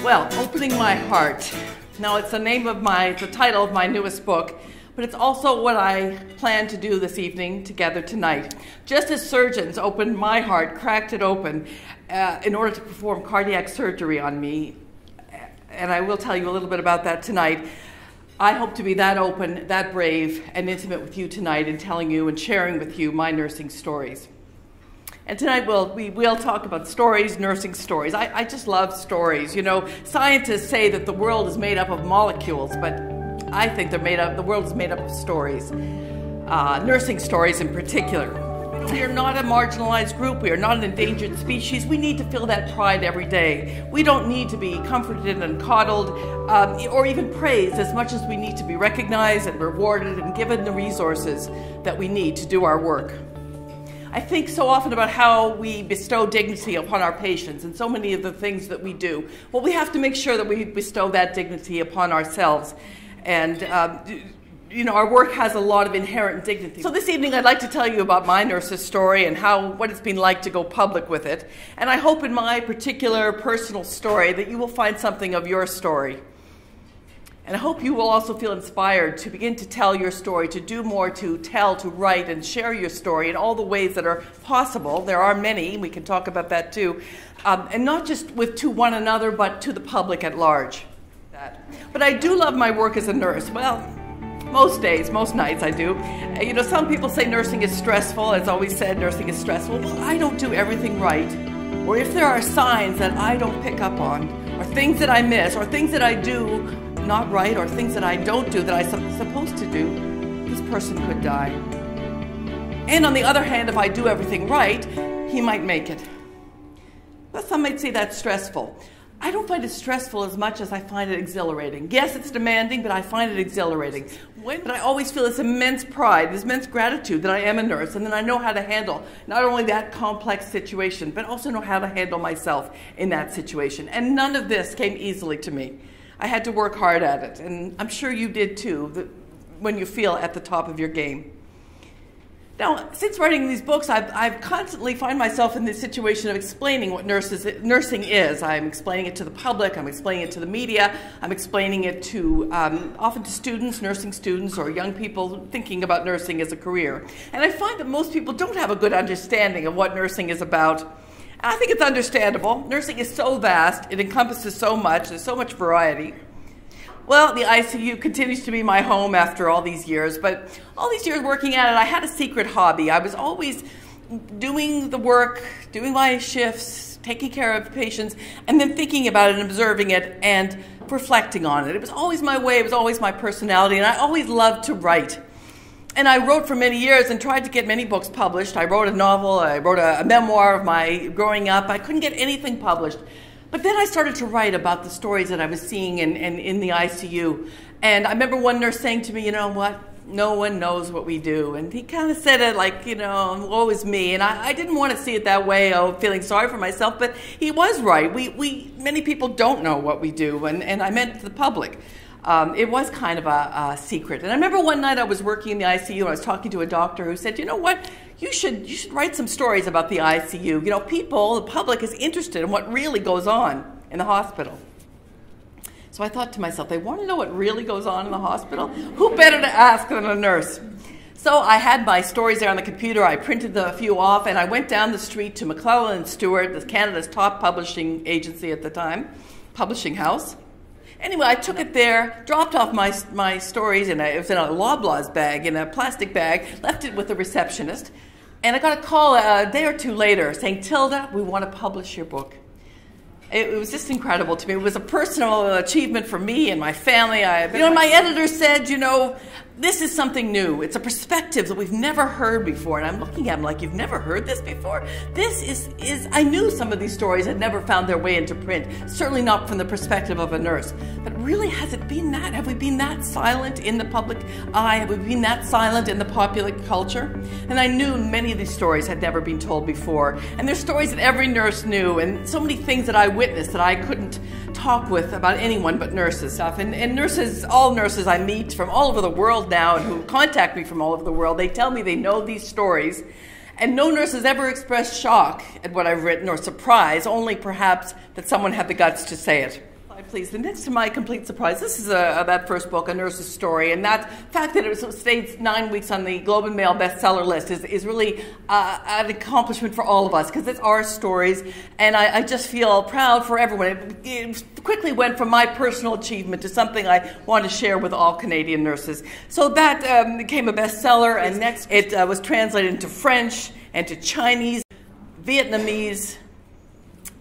Well, Opening My Heart. Now, it's the title of my newest book, but it's also what I plan to do this evening together tonight. Just as surgeons opened my heart, cracked it open, in order to perform cardiac surgery on me, and I will tell you a little bit about that tonight, I hope to be that open, that brave, and intimate with you tonight in telling you and sharing with you my nursing stories. And tonight we will talk about stories, nursing stories. I just love stories. You know, scientists say that the world is made up of molecules, but I think the world is made up of stories. Nursing stories in particular. We are not a marginalized group. We are not an endangered species. We need to feel that pride every day. We don't need to be comforted and coddled or even praised as much as we need to be recognized and rewarded and given the resources that we need to do our work. I think so often about how we bestow dignity upon our patients and so many of the things that we do. Well, we have to make sure that we bestow that dignity upon ourselves. And, you know, our work has a lot of inherent dignity. So this evening I'd like to tell you about my nurse's story and what it's been like to go public with it. And I hope in my particular personal story that you will find something of your story. And I hope you will also feel inspired to begin to tell your story, to do more, to tell, to write, and share your story in all the ways that are possible. There are many. We can talk about that too. And not just to one another, but to the public at large. But I do love my work as a nurse. Well, most days, most nights I do. You know, some people say nursing is stressful. As always said, nursing is stressful. Well, I don't do everything right. Or if there are signs that I don't pick up on, or things that I miss, or things that I do not right, or things that I don't do that I'm supposed to do, this person could die. And on the other hand, if I do everything right, he might make it. But some might say that's stressful. I don't find it stressful as much as I find it exhilarating. Yes, it's demanding, but I find it exhilarating. But I always feel this immense pride, this immense gratitude that I am a nurse, and that I know how to handle not only that complex situation, but also know how to handle myself in that situation. And none of this came easily to me. I had to work hard at it, and I'm sure you did too, when you feel at the top of your game. Now, since writing these books, I've constantly find myself in this situation of explaining what nursing is. I'm explaining it to the public, I'm explaining it to the media, I'm explaining it to often to students, nursing students, or young people thinking about nursing as a career. And I find that most people don't have a good understanding of what nursing is about. And I think it's understandable. Nursing is so vast, it encompasses so much, there's so much variety. Well, the ICU continues to be my home after all these years, but all these years working at it, I had a secret hobby. I was always doing the work, doing my shifts, taking care of patients, and then thinking about it and observing it and reflecting on it. It was always my way, it was always my personality, and I always loved to write. And I wrote for many years and tried to get many books published. I wrote a novel, I wrote a memoir of my growing up. I couldn't get anything published. But then I started to write about the stories that I was seeing in the ICU. And I remember one nurse saying to me, you know what, no one knows what we do. And he kind of said it like, you know, woe is me. And I didn't want to see it that way, feeling sorry for myself, but he was right. Many people don't know what we do, and I meant the public. It was kind of a secret. And I remember one night I was working in the ICU and I was talking to a doctor who said, you know what, you should write some stories about the ICU. You know, the public is interested in what really goes on in the hospital. So I thought to myself, they want to know what really goes on in the hospital? Who better to ask than a nurse? So I had my stories there on the computer, I printed a few off, and I went down the street to McClellan & Stewart, Canada's top publishing agency at the time, publishing house. Anyway, I took it there, dropped off my stories, and it was in a Loblaws bag, in a plastic bag, left it with the receptionist, and I got a call a day or two later saying, Tilda, we want to publish your book. It was just incredible to me. It was a personal achievement for me and my family. My editor said, you know, this is something new. It's a perspective that we've never heard before. And I'm looking at him like, you've never heard this before? This is I knew some of these stories had never found their way into print, certainly not from the perspective of a nurse. But really, has it been that? Have we been that silent in the public eye? Have we been that silent in the popular culture? And I knew many of these stories had never been told before. And they're stories that every nurse knew, and so many things that I witnessed that I couldn't talk with about anyone but nurses. And nurses, all nurses I meet from all over the world now and who contact me from all over the world, they tell me they know these stories. And no nurse has ever expressed shock at what I've written or surprise, only perhaps that someone had the guts to say it. Please, the next to my complete surprise, this is that first book, A Nurse's Story, and that fact that it stayed 9 weeks on the Globe and Mail bestseller list is really an accomplishment for all of us, because it's our stories, and I just feel proud for everyone. It quickly went from my personal achievement to something I want to share with all Canadian nurses. So that became a bestseller, and next it was translated into French, and to Chinese, Vietnamese,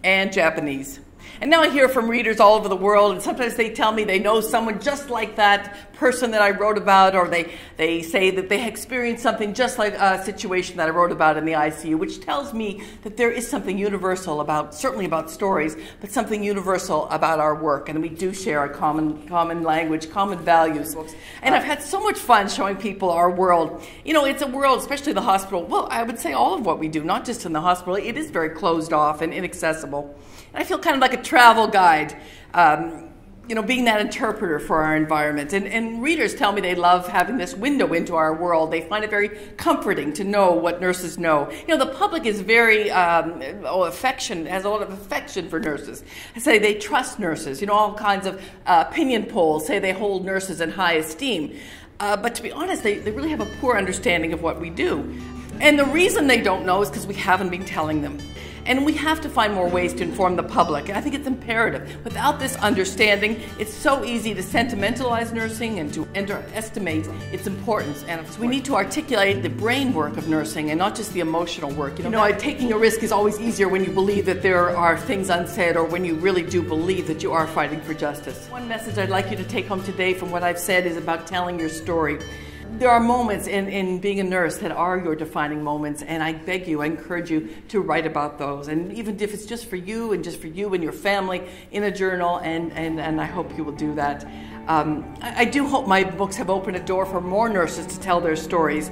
and Japanese. And now I hear from readers all over the world, and sometimes they tell me they know someone just like that person that I wrote about, or they say that they experienced something just like a situation that I wrote about in the ICU, which tells me that there is something universal about, certainly about stories, but something universal about our work, and we do share a common language, common values. And I've had so much fun showing people our world. You know, it's a world, especially the hospital, well, I would say all of what we do, not just in the hospital, it is very closed off and inaccessible. And I feel kind of like a travel guide, you know, being that interpreter for our environment. And readers tell me they love having this window into our world. They find it very comforting to know what nurses know. You know, the public is very has a lot of affection for nurses. I say they trust nurses. You know, all kinds of opinion polls say they hold nurses in high esteem. But to be honest, they really have a poor understanding of what we do. And the reason they don't know is because we haven't been telling them. And we have to find more ways to inform the public. I think it's imperative. Without this understanding, it's so easy to sentimentalize nursing and to underestimate its importance. And so we need to articulate the brain work of nursing and not just the emotional work. You know, taking a risk is always easier when you believe that there are things unsaid, or when you really do believe that you are fighting for justice. One message I'd like you to take home today from what I've said is about telling your story. There are moments in being a nurse that are your defining moments, and I beg you, I encourage you to write about those. And even if it's just for you and your family, in a journal, and I hope you will do that. I do hope my books have opened a door for more nurses to tell their stories.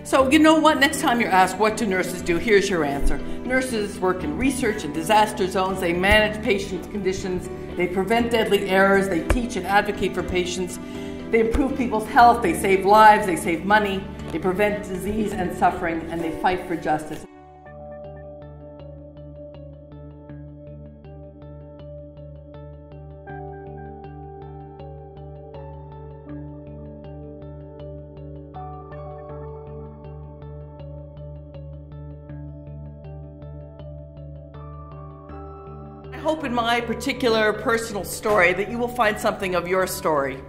So you know what? Next time you're asked, what do nurses do? Here's your answer. Nurses work in research and disaster zones. They manage patients' conditions. They prevent deadly errors. They teach and advocate for patients. They improve people's health, they save lives, they save money, they prevent disease and suffering, and they fight for justice. I hope in my particular personal story that you will find something of your story.